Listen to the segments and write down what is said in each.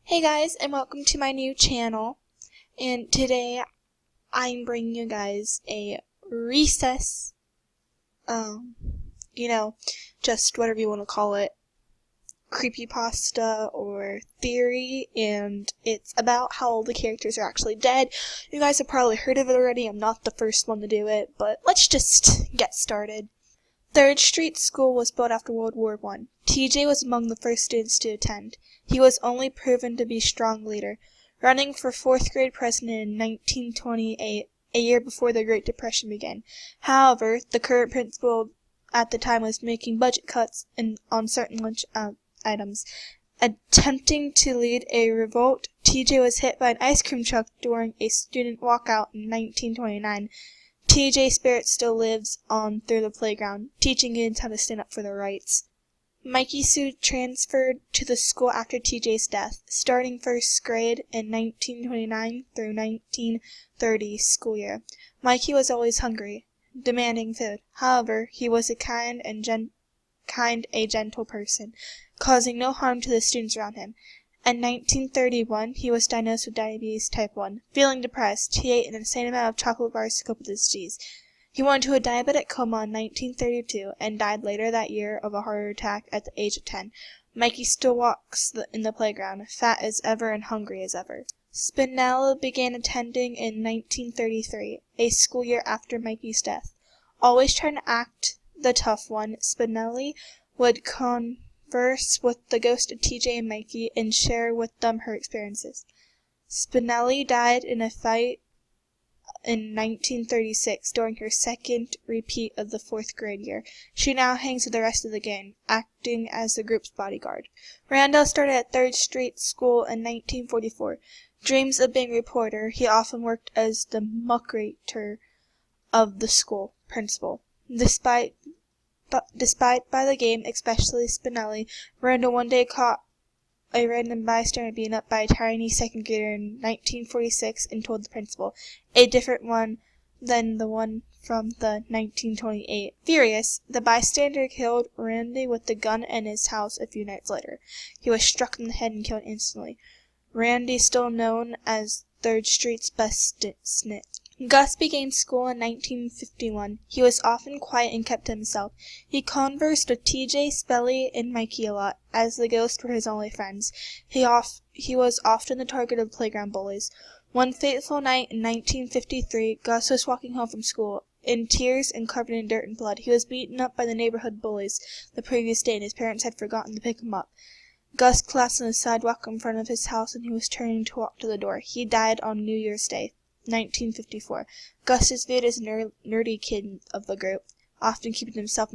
Hey guys, and welcome to my new channel. And today I'm bringing you guys a recess, just whatever you want to call it, creepypasta or theory, and it's about how all the characters are actually dead. You guys have probably heard of it already. I'm not the first one to do it, but let's just get started. 3rd Street School was built after World War I. TJ was among the first students to attend. He was only proven to be a strong leader, running for 4th grade president in 1928, a year before the Great Depression began. However, the current principal at the time was making budget cuts on certain lunch items. Attempting to lead a revolt, TJ was hit by an ice cream truck during a student walkout in 1929. TJ's spirit still lives on through the playground, teaching kids how to stand up for their rights. Mikey Sue transferred to the school after TJ's death, starting 1st grade in 1929 through 1930 school year. Mikey was always hungry, demanding food. However, he was a kind and gentle person, causing no harm to the students around him. In 1931, he was diagnosed with diabetes type 1. Feeling depressed, he ate an insane amount of chocolate bars to cope with his disease. He went into a diabetic coma in 1932 and died later that year of a heart attack at the age of 10. Mikey still walks in the playground, fat as ever and hungry as ever. Spinella began attending in 1933, a school year after Mikey's death. Always trying to act the tough one, Spinelli would converse with the ghost of TJ and Mikey and share with them her experiences. Spinelli died in a fight in 1936 during her second repeat of the 4th grade year. She now hangs with the rest of the gang, acting as the group's bodyguard. Randall started at 3rd Street School in 1944. Dreams of being a reporter, he often worked as the muckraker of the school principal. Despite by the game, especially Spinelli, Randall one day caught a random bystander being up by a tiny 2nd grader in 1946 and told the principal, a different one than the one from the 1928. Furious, the bystander killed Randy with the gun in his house a few nights later. He was struck in the head and killed instantly. Randy, still known as 3rd Street's best snitch. Gus began school in 1951. He was often quiet and kept to himself. He conversed with TJ, Spelly, and Mikey a lot, as the ghosts were his only friends. He was often the target of playground bullies. One fateful night in 1953, Gus was walking home from school, in tears and covered in dirt and blood. He was beaten up by the neighborhood bullies the previous day, and his parents had forgotten to pick him up. Gus collapsed on the sidewalk in front of his house, and he was turning to walk to the door. He died on New Year's Day, 1954. Gus is viewed as a nerdy kid of the group, often keeping himself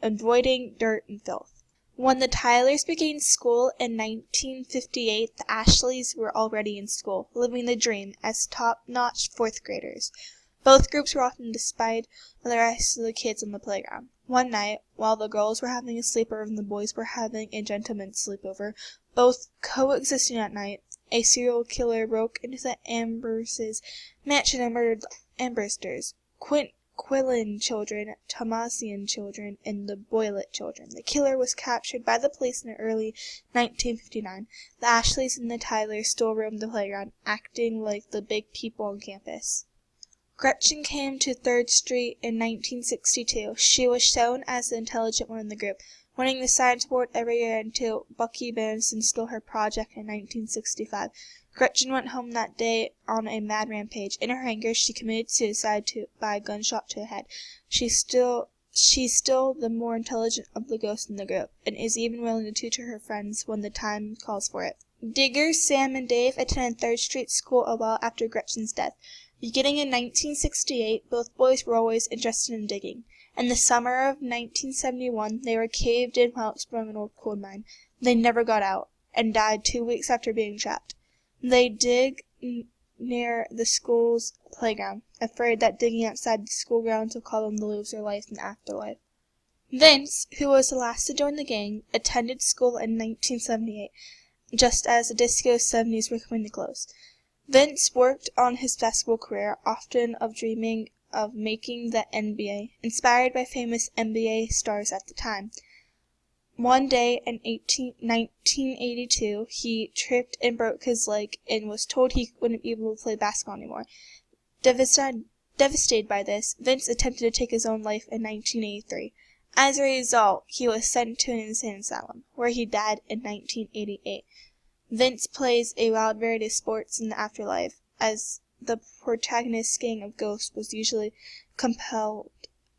avoiding dirt and filth. When the Tylers began school in 1958, the Ashleys were already in school, living the dream as top-notch 4th graders. Both groups were often despised by the rest of the kids on the playground. One night, while the girls were having a sleepover and the boys were having a gentleman's sleepover, both coexisting at night, a serial killer broke into the Ambers' mansion and murdered the Ambersters, Quillen children, Tomasian children, and the Boylett children. The killer was captured by the police in early 1959. The Ashleys and the Tylers still roamed the playground, acting like the big people on campus. Gretchen came to 3rd Street in 1962. She was shown as the intelligent one in the group, winning the science award every year until Bucky Benson stole her project in 1965. Gretchen went home that day on a mad rampage. In her anger, she committed suicide by a gunshot to the head. She's still the more intelligent of the ghosts in the group, and is even willing to tutor her friends when the time calls for it. Digger, Sam, and Dave attended 3rd Street School a while after Gretchen's death. Beginning in 1968, both boys were always interested in digging. In the summer of 1971, they were caved in while exploring an old coal mine. They never got out, and died 2 weeks after being trapped. They dig near the school's playground, afraid that digging outside the school grounds will cause them to lose their life in the afterlife. Vince, who was the last to join the gang, attended school in 1978, just as the Disco 70s were coming to close. Vince worked on his basketball career, often dreaming of making the NBA, inspired by famous NBA stars at the time. One day in 1982, he tripped and broke his leg and was told he wouldn't be able to play basketball anymore. Devastated by this, Vince attempted to take his own life in 1983. As a result, he was sent to an insane asylum, where he died in 1988. Vince plays a wild variety of sports in the afterlife, as the protagonist's gang of ghosts was usually compelled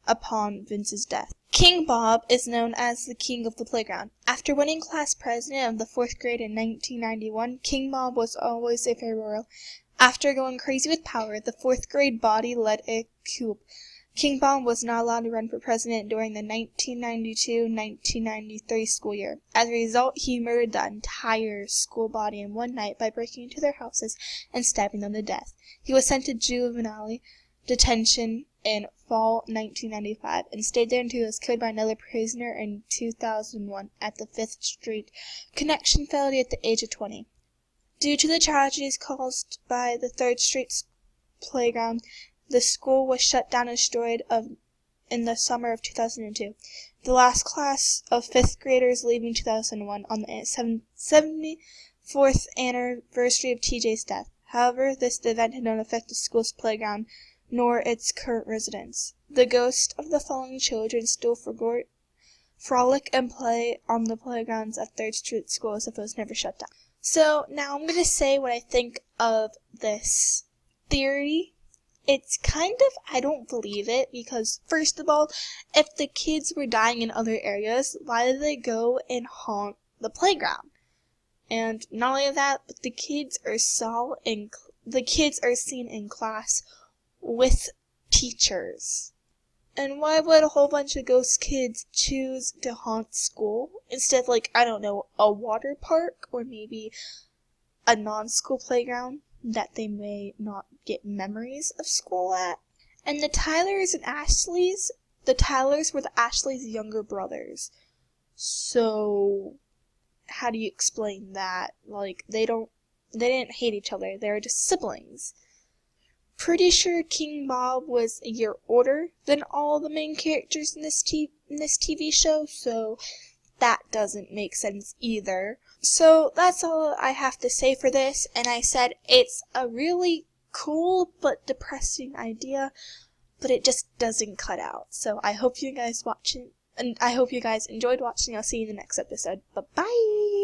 upon Vince's death. King Bob is known as the king of the playground. After winning class president of the 4th grade in 1991, King Bob was always a fair royal. After going crazy with power, the 4th grade body led a coup. King Bob was not allowed to run for president during the 1992-1993 school year. As a result, he murdered the entire school body in one night by breaking into their houses and stabbing them to death. He was sent to juvenile detention in fall 1995 and stayed there until he was killed by another prisoner in 2001 at the 5th Street connection fatality at the age of 20. Due to the tragedies caused by the 3rd Street playground, the school was shut down and destroyed in the summer of 2002. The last class of 5th graders leaving 2001 on the 74th anniversary of TJ's death. However, this event had not affected the school's playground nor its current residents. The ghosts of the fallen children still frolic and play on the playgrounds at 3rd Street School as if it was never shut down. So now I'm going to say what I think of this theory. It's kind of, I don't believe it, because first of all, if the kids were dying in other areas, why did they go and haunt the playground? And not only that, but the kids are seen in class with teachers. And why would a whole bunch of ghost kids choose to haunt school instead of, like, I don't know, a water park or maybe a non-school playground that they may not get memories of school at? And the Tylers and Ashleys, the Tylers were the Ashleys' younger brothers. So how do you explain that? Like, they didn't hate each other, they were just siblings. Pretty sure King Bob was a year older than all the main characters in this TV show, so that doesn't make sense either. So that's all I have to say for this, and I said it's a really cool but depressing idea, but it just doesn't cut out. So I hope you guys enjoyed watching. I'll see you in the next episode. Bye-bye!